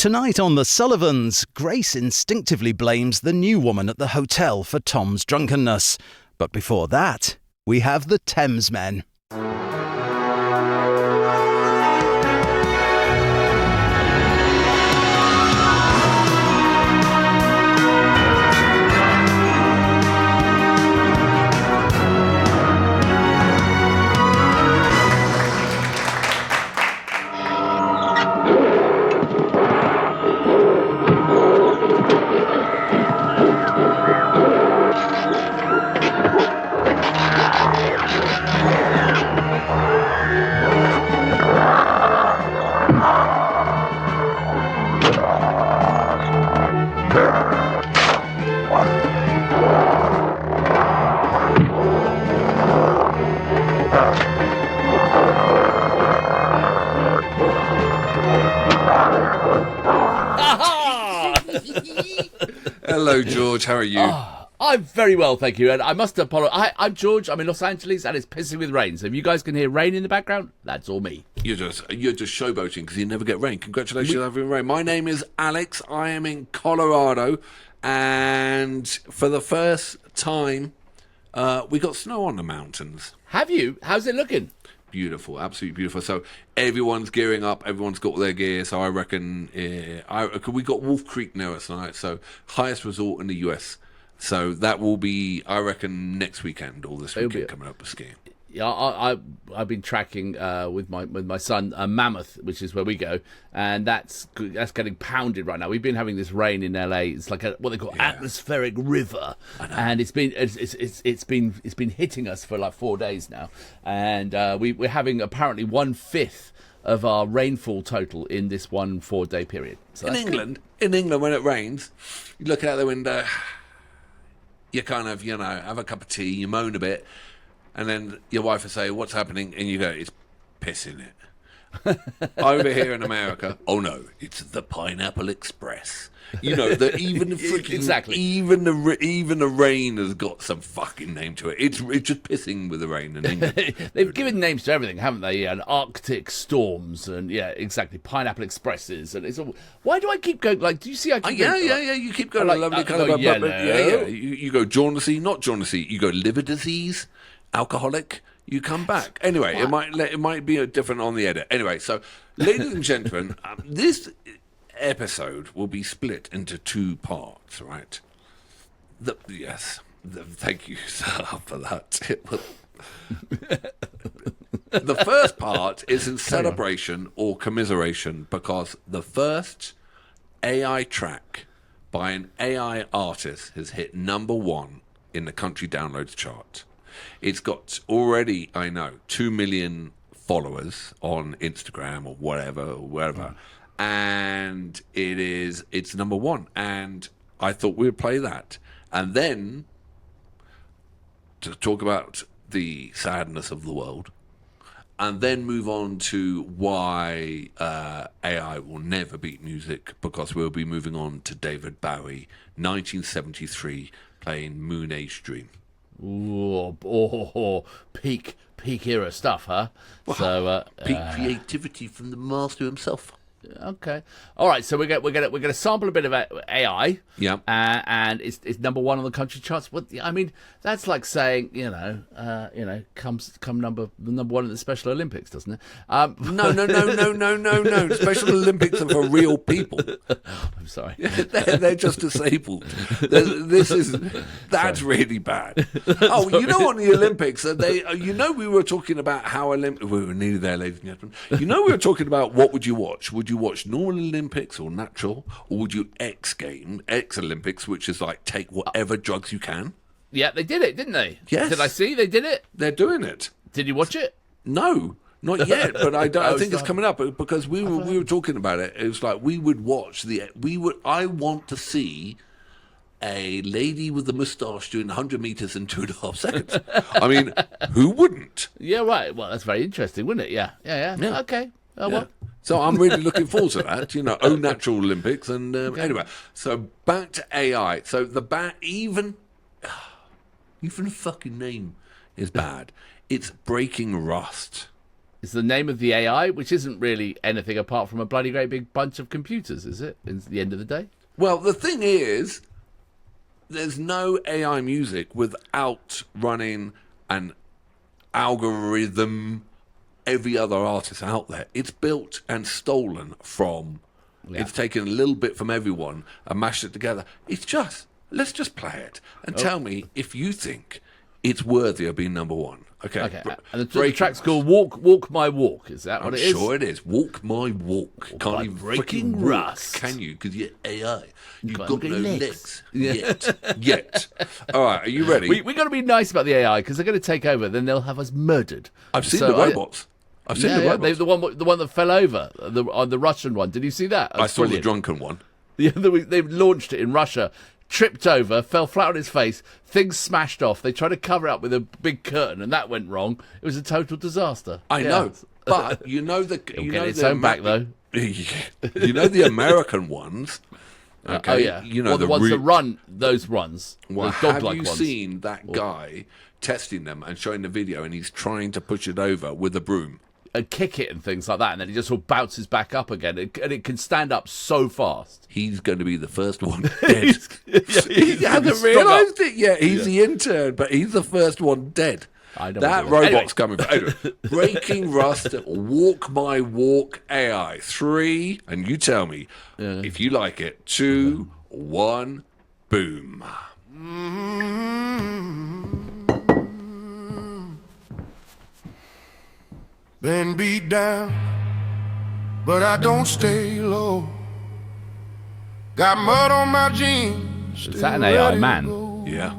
Tonight on The Sullivans, Grace instinctively blames the new woman at the hotel for Tom's drunkenness. But before that, we have the Thamesmen. Hello, George. How are you? I'm very well, thank you. And I must apologize. I'm George. I'm in Los Angeles, and it's pissing with rain. So if you guys can hear rain in the background, that's all me. You're just showboating because you never get rain. Congratulations on having rain. My name is Alex. I am in Colorado, and for the first time, we got snow on the mountains. Have you? How's it looking? Beautiful, absolutely beautiful. So everyone's gearing up. Everyone's got their gear. So I reckon we got Wolf Creek near us tonight. So highest resort in the US. So that will be, I reckon, next weekend or this weekend coming up with skiing. Yeah, I've been tracking with my son Mammoth, which is where we go, and that's getting pounded right now. We've been having this rain in LA. It's like what they call atmospheric river, and it's been hitting us for like 4 days now, and we're having apparently 1/5 of our rainfall total in this 1 4-day period. So in England, when it rains, you look out the window, you kind of have a cup of tea, you moan a bit. And then your wife will say, "What's happening?" And you go, "It's pissing it." Over here in America, oh no, it's the Pineapple Express. That even the freaking exactly, even the rain has got some fucking name to it. It's just pissing with the rain in England. They've given names to everything, haven't they? Yeah, and Arctic storms, and exactly, Pineapple Expresses, and it's all. Why do I keep going? Like, do you see? I keep going, yeah. You keep going. Lovely kind of You go jaundice, not jaundice. You go liver disease. Alcoholic, you come back. Anyway, it might be different on the edit. Anyway, so ladies and gentlemen, this episode will be split into 2 parts, right? Thank you, sir, for that. The first part is in celebration or commiseration because the first AI track by an AI artist has hit #1 in the country downloads chart. It's got already, 2 million followers on Instagram or wherever, and it's #1. And I thought we'd play that, and then to talk about the sadness of the world, and then move on to why AI will never beat music, because we'll be moving on to David Bowie, 1973, playing Moonage Daydream. Peak era stuff, huh? Wow. So peak creativity from the master himself. Okay, all right. So we're gonna sample a bit of AI. Yeah. And it's #1 on the country charts. What I mean, that's like saying come number 1 at the Special Olympics, doesn't it? No. Special Olympics are for real people. I'm sorry. they're just disabled. That's really bad. Oh, on the Olympics, we were talking about how we were nearly there, ladies and gentlemen. We were talking about what would you watch? Would you watch normal Olympics or natural, or would you X Olympics, which is like take whatever drugs you can? Yeah, they did it, didn't they? Yes. Did I see they did it? They're doing it. Did you watch it? No, not yet. But I think it's coming up because we were talking about it. It was like we would watch I want to see a lady with a moustache doing 100 meters in 2.5 seconds. I mean, who wouldn't? Yeah, right. Well, that's very interesting, wouldn't it? Yeah. Okay. Well. So I'm really looking forward to that, Au Natural Olympics. And anyway, so back to AI. So even fucking name is bad. It's Breaking Rust. is the name of the AI, which isn't really anything apart from a bloody great big bunch of computers, is it? At the end of the day. Well, the thing is, there's no AI music without running an algorithm. Every other artist out there, it's built and stolen from. Yeah. It's taken a little bit from everyone and mashed it together. Let's just play it and tell me if you think it's worthy of being number one. Okay. And the track's called Walk My Walk. Is that what it is? I'm sure it is. Walk My Walk. Can't even breaking freaking rust. Can you? Because you're AI. You've got no legs. Yet. All right, are you ready? We got to be nice about the AI because they're going to take over. Then they'll have us murdered. I've seen the robots. I've seen the robots. The one that fell over, the Russian one. Did you see that? I saw the drunken one. They've launched it in Russia. Tripped over, fell flat on his face, things smashed off. They tried to cover it up with a big curtain, and that went wrong. It was a total disaster. I know, but you know the It'll get its own back though. You know the American ones. Okay. Oh yeah, you know the ones that run those runs. Well, those dog-like have you ones. seen that guy testing them and showing the video, and he's trying to push it over with a broom? And kick it and things like that, and then he just sort of bounces back up again, and it can stand up so fast. He's going to be the first one dead. He hasn't realised it yet. He's the intern, but he's the first one dead. I know that robot's coming. Anyway, Breaking Rust, Walk My Walk AI. 3, and you tell me if you like it. 2, 1, boom. Been beat down, but I don't stay low. Got mud on my jeans. Is that an AI man? Yeah.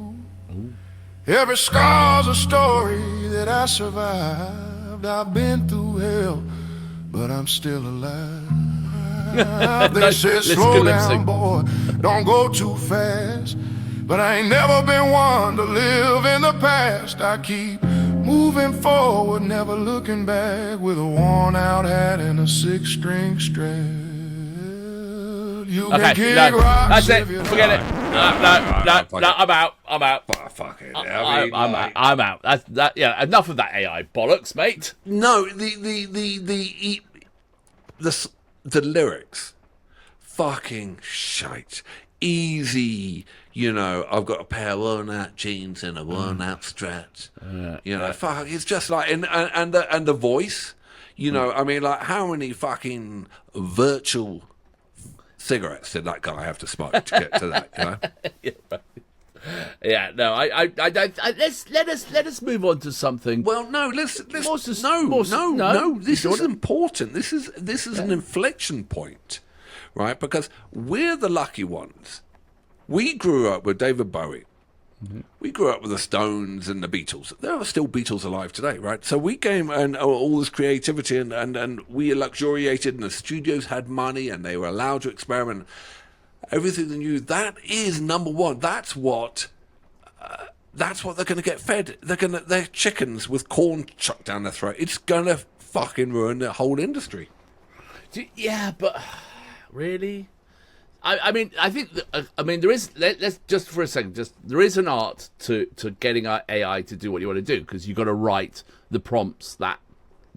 Every scar's a story that I survived. I've been through hell, but I'm still alive. They said slow down, boy, don't go too fast. But I ain't never been one to live in the past. I keep moving forward, never looking back, with a worn-out hat and a 6-string strap. You can kick rocks. That's it. Forget it. No, I'm out. Fuck it. I'm out. Yeah, enough of that AI bollocks, mate. No, the lyrics, fucking shite. Easy. You know, I've got a pair of worn-out jeans and a worn-out stretch. Fuck. It's just like and the voice. You know, I mean, like, how many fucking virtual cigarettes did that guy have to smoke to get to that? You know. Yeah, no, let us move on to something. Well, no, let's no. This is important. This is an inflection point, right? Because we're the lucky ones. We grew up with David Bowie. Mm-hmm. We grew up with the Stones and the Beatles. There are still Beatles alive today, right? So we came and all this creativity and we luxuriated, and the studios had money and they were allowed to experiment. Everything they knew, that is number one. That's what they're going to get fed. They're chickens with corn chucked down their throat. It's going to fucking ruin the whole industry. Yeah, but really? I mean, I think there is. Let's just for a second. There is an art to getting our AI to do what you want to do, because you've got to write the prompts that.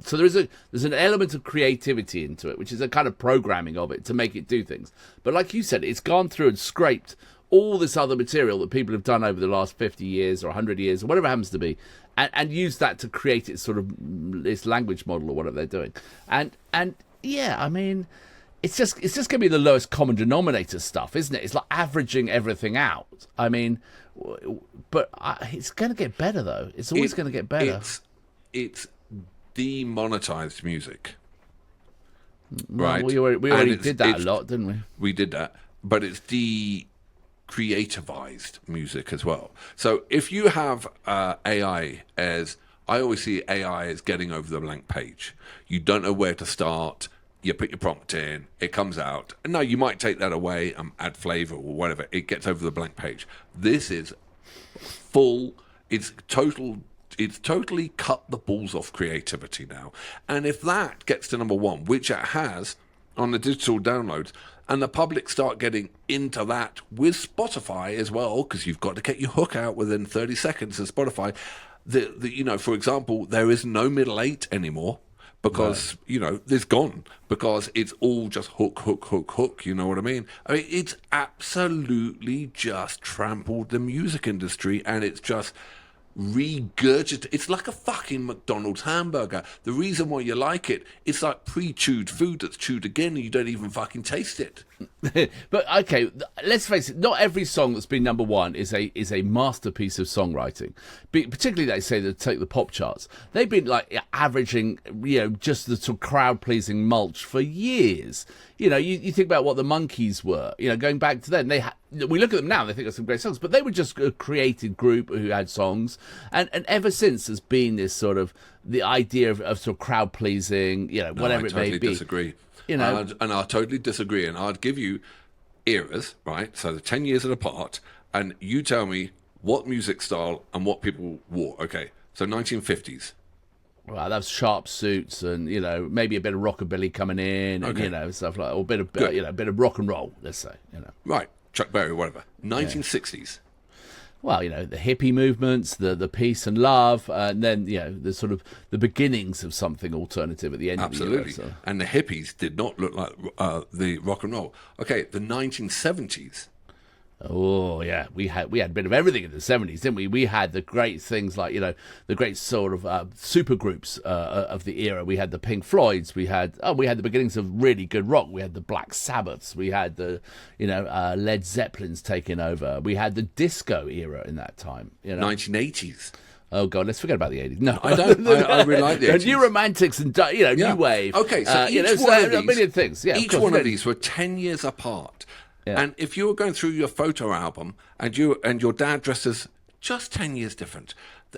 So there's an element of creativity into it, which is a kind of programming of it to make it do things. But like you said, it's gone through and scraped all this other material that people have done over the last 50 years or 100 years or whatever it happens to be, and used that to create its sort of its language model or whatever they're doing. And yeah, I mean. It's just going to be the lowest common denominator stuff, isn't it? It's like averaging everything out. I mean, but it's going to get better, though. It's always going to get better. It's demonetized music, right? We already did that a lot, didn't we? We did that, but it's de-creativized music as well. So if you have AI as... I always see AI as getting over the blank page. You don't know where to start. You put your prompt in, it comes out. No, you might take that away and add flavor or whatever. It gets over the blank page. This is full. It's totally cut the balls off creativity now. And if that gets to number one, which it has on the digital downloads, and the public start getting into that with Spotify as well, because you've got to get your hook out within 30 seconds of Spotify. For example, there is no middle 8 anymore. because, there's gone. Because it's all just hook, hook, hook, hook, you know what I mean? It's absolutely just trampled the music industry, and it's just regurgitate. It's like a fucking McDonald's hamburger. The reason why you like it, it's like pre-chewed food that's chewed again and you don't even fucking taste it. But okay, let's face it. Not every song that's been number one is a masterpiece of songwriting. Particularly, they say that take the pop charts. They've been like averaging, just the sort of crowd-pleasing mulch for years. You think about what the Monkees were. Going back to then, we look at them now. They think of some great songs, but they were just a created group who had songs, and ever since there's been this sort of the idea of sort of crowd-pleasing, whatever it may be. I totally disagree. And I totally disagree, and I'd give you eras, right? So the 10 years apart, and you tell me what music style and what people wore. Okay, so 1950s. Well, that was sharp suits and, maybe a bit of rockabilly coming in, and, stuff like that, or a bit of rock and roll, let's say, Right, Chuck Berry, whatever. 1960s. Well, the hippie movements, the peace and love, and then, the sort of the beginnings of something alternative at the end Absolutely. of the year. So. And the hippies did not look like the rock and roll. Okay, the 1970s. Oh yeah, we had a bit of everything in the 70s, didn't we? We had the great things like the great sort of super groups of the era. We had the Pink Floyds. We had the beginnings of really good rock. We had the Black Sabbaths. We had the Led Zeppelins taking over. We had the disco era in that time. 1980s. Oh God, let's forget about the 80s. No, I don't. I really like the 80s. New Romantics and new wave. Okay, so each one of these, a million things. Yeah, each one of these were 10 years apart. Yeah. And if you were going through your photo album and your dad dressed as just 10 years different,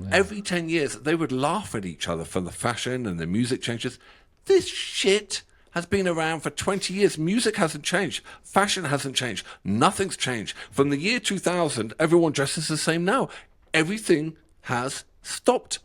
every 10 years they would laugh at each other for the fashion and the music changes. This shit has been around for 20 years. Music hasn't changed. Fashion hasn't changed. Nothing's changed. From the year 2000, everyone dresses the same now. Everything has stopped.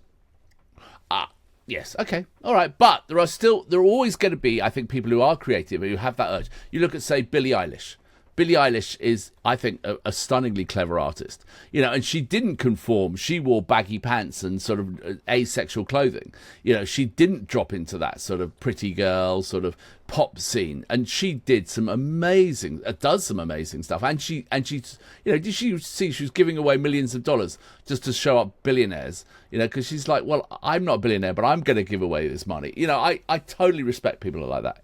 Yes, okay, all right. But there are always going to be, I think, people who are creative, who have that urge. You look at, say, Billie Eilish. Billie Eilish is, I think, a stunningly clever artist, and she didn't conform. She wore baggy pants and sort of asexual clothing. She didn't drop into that sort of pretty girl sort of pop scene, and she does some amazing stuff. And she, did you see she was giving away millions of dollars just to show up billionaires? Because she's like, well, I'm not a billionaire, but I'm going to give away this money. I totally respect people like that.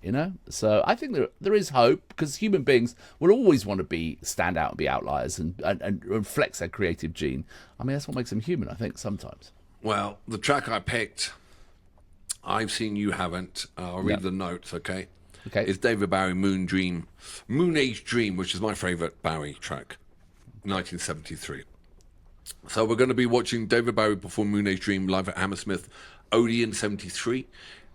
So I think there is hope, because human beings will always want to stand out and be outliers and flex their creative gene. I mean, that's what makes them human, I think, sometimes. Well, the track I picked, I've seen you haven't. I'll read the notes, okay? Okay. It's David Bowie, Moonage Dream, which is my favourite Bowie track, 1973. So we're going to be watching David Bowie perform Moonage Dream live at Hammersmith Odeon 73.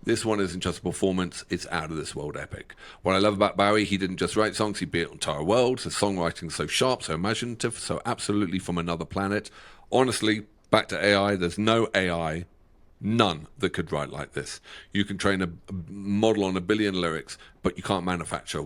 This one isn't just a performance, it's out of this world epic. What I love about Bowie, he didn't just write songs, he built entire worlds. His songwriting so sharp, so imaginative, so absolutely from another planet. Honestly, back to AI, there's no AI, none, that could write like this. You can train a model on 1 billion lyrics, but you can't manufacture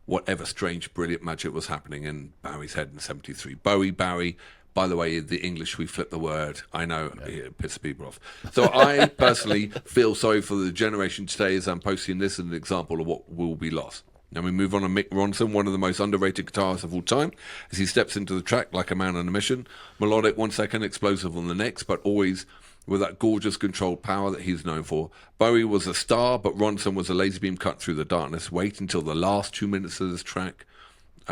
whatever strange, brilliant magic was happening in Bowie's head in 73. Bowie. By the way, the English, we flip the word. I know, it pisses people off. So I personally feel sorry for the generation today as I'm posting this as an example of what will be lost. Now we move on to Mick Ronson, one of the most underrated guitarists of all time, as he steps into the track like a man on a mission. Melodic 1 second, explosive on the next, but always with that gorgeous controlled power that he's known for. Bowie was a star, but Ronson was a laser beam cut through the darkness. Wait until the last 2 minutes of this track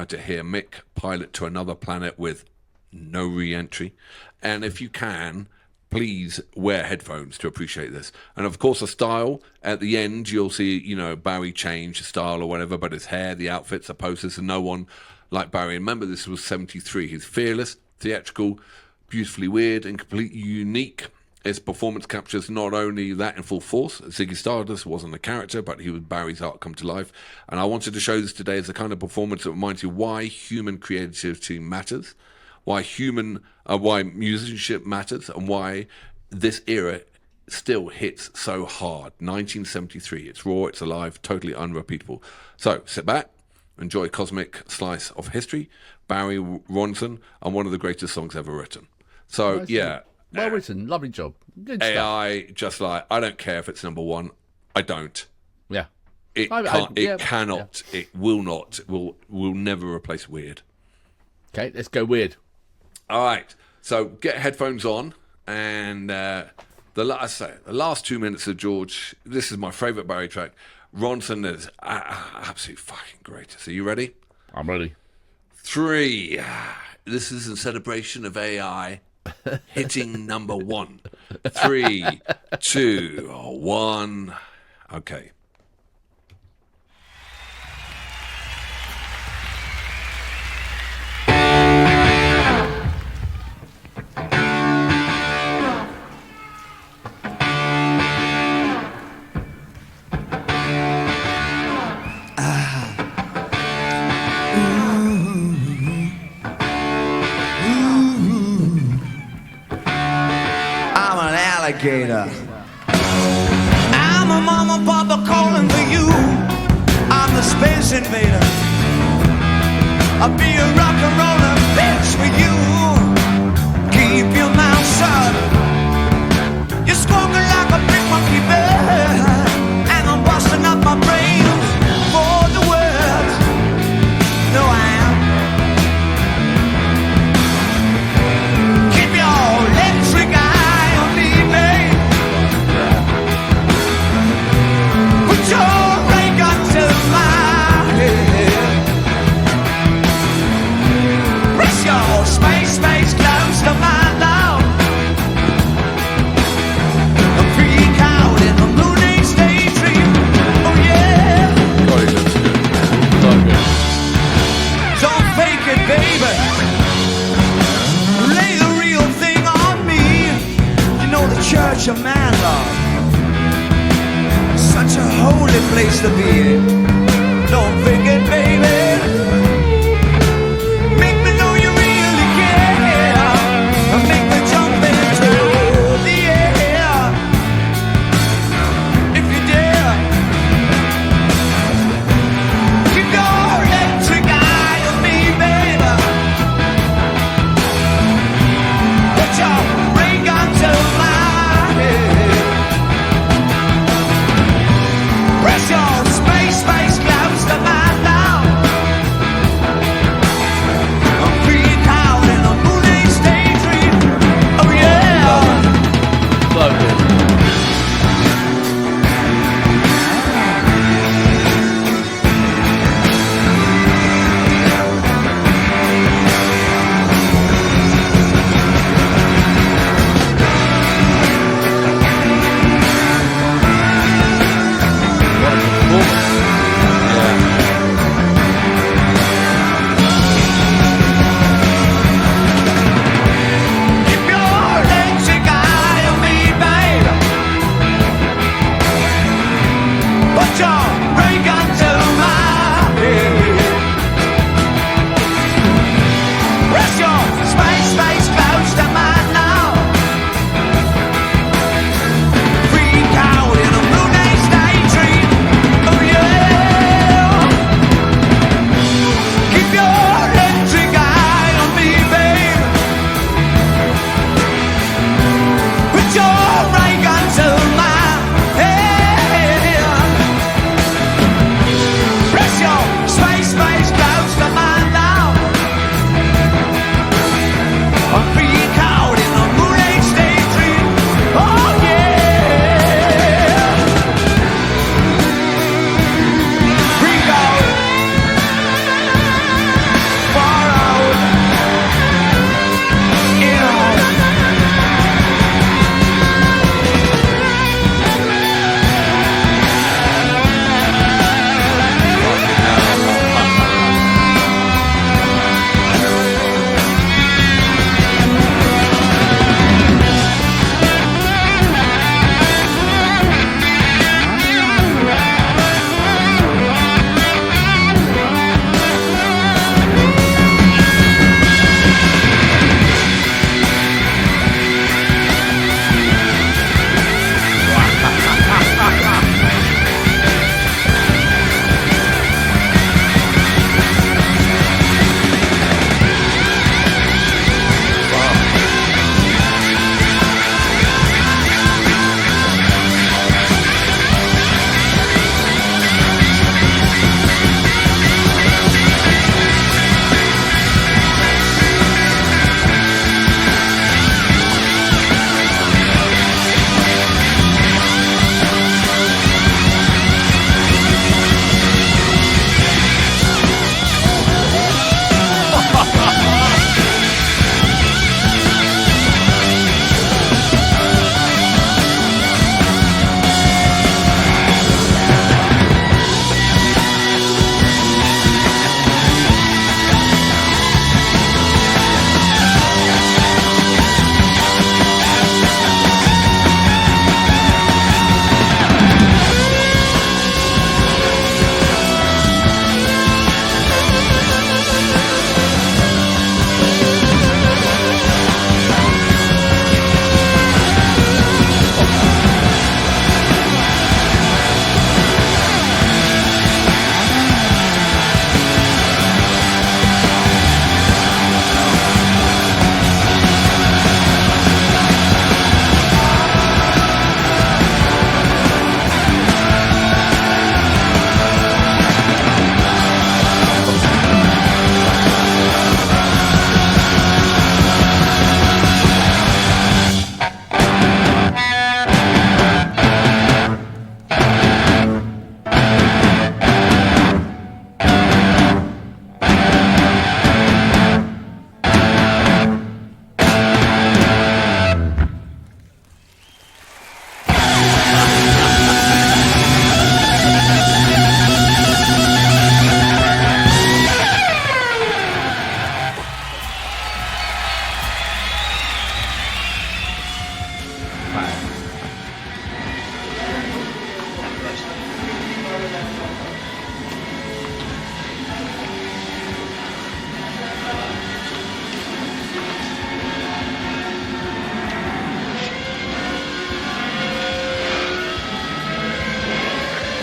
to hear Mick pilot to another planet with no re-entry. And if you can, please wear headphones to appreciate this. And of course, the style at the end, you'll see, Bowie change style or whatever, but his hair, the outfits, the poses, and no one like Bowie. Remember, this was 73. He's fearless, theatrical, beautifully weird, and completely unique. His performance captures not only that in full force. Ziggy Stardust wasn't a character, but he was Barry's art come to life. And I wanted to show this today as a kind of performance that reminds you why human creativity matters, why musicianship matters, and why this era still hits so hard. 1973, it's raw, it's alive, totally unrepeatable. So sit back, enjoy a cosmic slice of history, Barry Ronson, and one of the greatest songs ever written. So, well written, lovely job. Good AI, stuff. Just like, I don't care if it's number one, I don't. Yeah. It cannot. Yeah. It will not. Will never replace weird. Okay, let's go weird. All right. So get headphones on, and the last 2 minutes of George. This is my favourite Barry track. Ronson is absolutely fucking great. So you ready? I'm ready. 3. This is in celebration of AI hitting number 1. 3, 2, 1. Okay. Alligator. I'm a mama papa calling for you. I'm the space invader. I'll be a rock and roller bitch with you. Keep your mouth shut. You're squawking like a big monkey bird, and I'm busting up my brains for the world. No, I am. Keep your electric eye on me, babe. Put your ray gun to my head. Press your space close to my love. Freak out in the Moonage Daydream. Oh yeah. Don't fake it, baby. Lay the real thing on me. You know the church of man love. Such a holy place to be in. Don't fake it, baby. Make me know you really care. Make me jump into the air. If you dare. Keep your electric eye on me, baby. Put your ring onto my head. Press your space close to my love.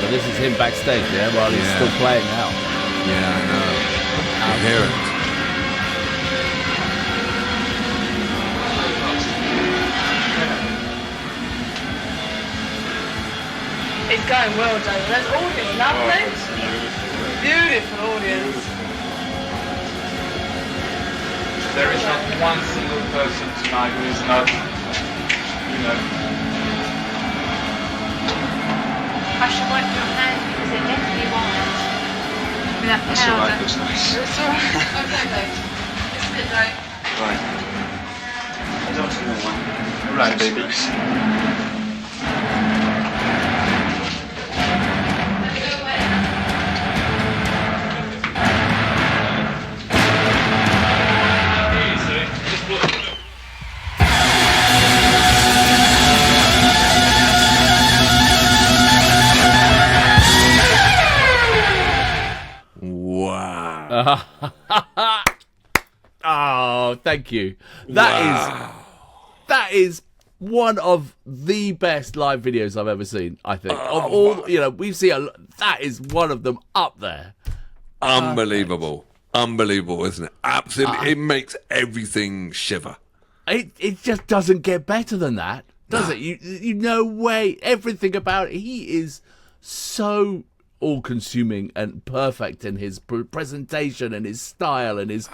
But this is him backstage, yeah, while he's still playing out. Yeah, I know. I hear it. It's going well, David. There's audience, lovely. Beautiful audience. There is not one single person tonight who is not, I should wipe your hand because it left me white. With that that's all right, powder. looks nice. It's all right. Okay, Dave. It's a bit late. Right. I don't know one. Right, babies. Wow. Oh, thank you. That is one of the best live videos I've ever seen, I think. Of all, we've seen that is one of them up there. Unbelievable. Unbelievable, isn't it? Absolutely. It makes everything shiver. It just doesn't get better than that, does it? You no way. Everything about it. He is so all-consuming and perfect in his presentation and his style and his...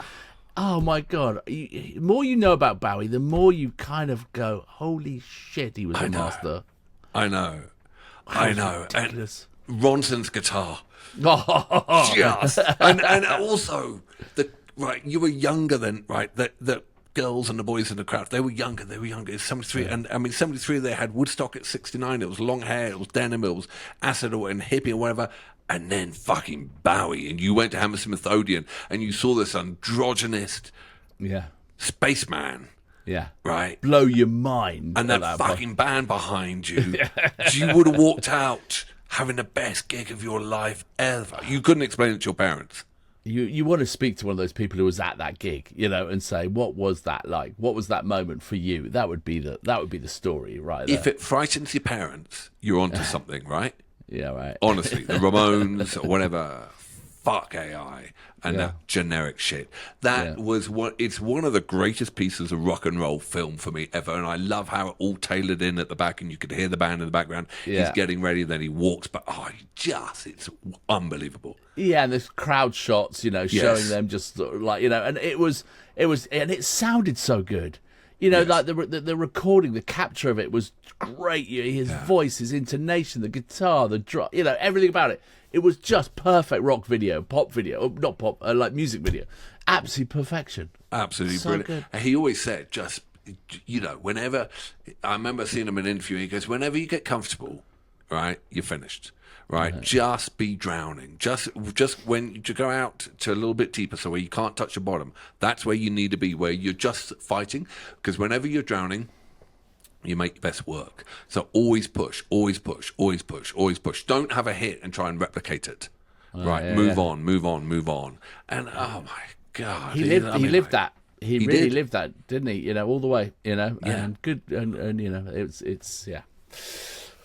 Oh, my God. The more you know about Bowie, the more you kind of go, holy shit, he was a master. I know. Ridiculous. And Ronson's guitar. Oh. Just. And also, you were younger than, the girls and the boys in the crowd, they were younger. It's 73. Yeah. And, 73, they had Woodstock at 69. It was long hair, it was denim, it was acid and hippie or whatever. And then fucking Bowie. And you went to Hammersmith Odeon and you saw this androgynous spaceman. Yeah. Right? Blow your mind. And that fucking band behind you. You would have walked out having the best gig of your life ever. You couldn't explain it to your parents. You want to speak to one of those people who was at that gig, and say, what was that like? What was that moment for you? That would be the story, right there. If it frightens your parents, you're onto something, right? Yeah, right. Honestly, the Ramones or whatever, fuck AI and that generic shit. That was it's one of the greatest pieces of rock and roll film for me ever, and I love how it all tailored in at the back, and you could hear the band in the background. Yeah. He's getting ready, then he walks, but it's unbelievable. Yeah, and there's crowd shots, showing them just like, and it was, and it sounded so good. Like the recording, the capture of it was great. His voice, his intonation, the guitar, the drum, everything about it. It was just perfect rock video, pop video, not pop, like music video. Absolute perfection. Absolutely so brilliant. Good. He always said, whenever, I remember seeing him in an interview, he goes, whenever you get comfortable, right, you're finished. Right, just be drowning. Just when you go out to a little bit deeper, so where you can't touch the bottom, that's where you need to be, where you're just fighting. Because whenever you're drowning, you make your best work. So always push, always push, always push, always push. Don't have a hit and try and replicate it. Move on. And oh my God, he lived that. He really lived that, didn't he? All the way. And good, and it's.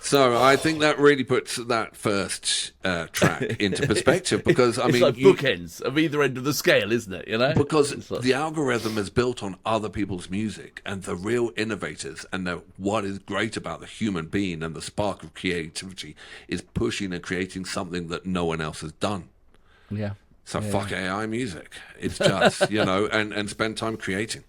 So I think that really puts that first track into perspective, because it's like bookends of either end of the scale, isn't it? Because the algorithm is built on other people's music, and the real innovators and what is great about the human being and the spark of creativity is pushing and creating something that no one else has done. Yeah. So fuck AI music. It's just and spend time creating.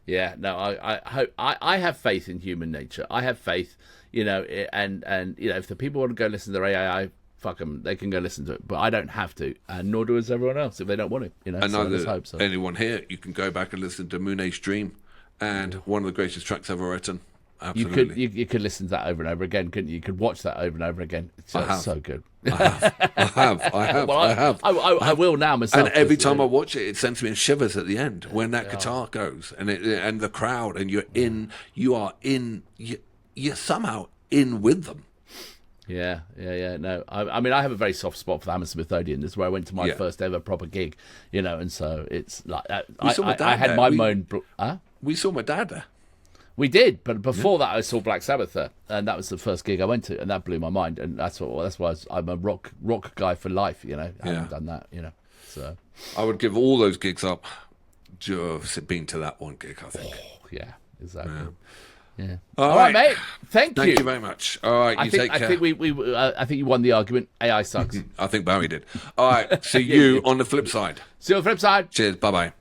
Yeah. No, I have faith in human nature. I have faith. And if the people want to go listen to their AI, fuck them, they can go listen to it. But I don't have to, and nor does everyone else if they don't want to. And neither anyone here. You can go back and listen to Moonage Daydream, and one of the greatest tracks ever written. Absolutely. You could listen to that over and over again, couldn't you? You could watch that over and over again. It's just so good. I have. I will now myself. And every time I watch it, it sends me in shivers at the end when that guitar goes, and the crowd, and you're somehow in with them. Yeah. No, I have a very soft spot for the Hammersmith Odeon. This is where I went to my first ever proper gig, and so it's like I had my own. We saw my dad there. We did, but before that, I saw Black Sabbath there, and that was the first gig I went to, and that blew my mind. And that's why I'm a rock guy for life. You know, I haven't done that. You know, so I would give all those gigs up just to been to that one gig. I think. Oh, yeah, exactly. Yeah. All right, mate. Thank you. Thank you very much. All right, you take care. I think I think you won the argument. AI sucks. I think Bowie did. All right, see you on the flip side. See you on the flip side. Cheers. Bye bye.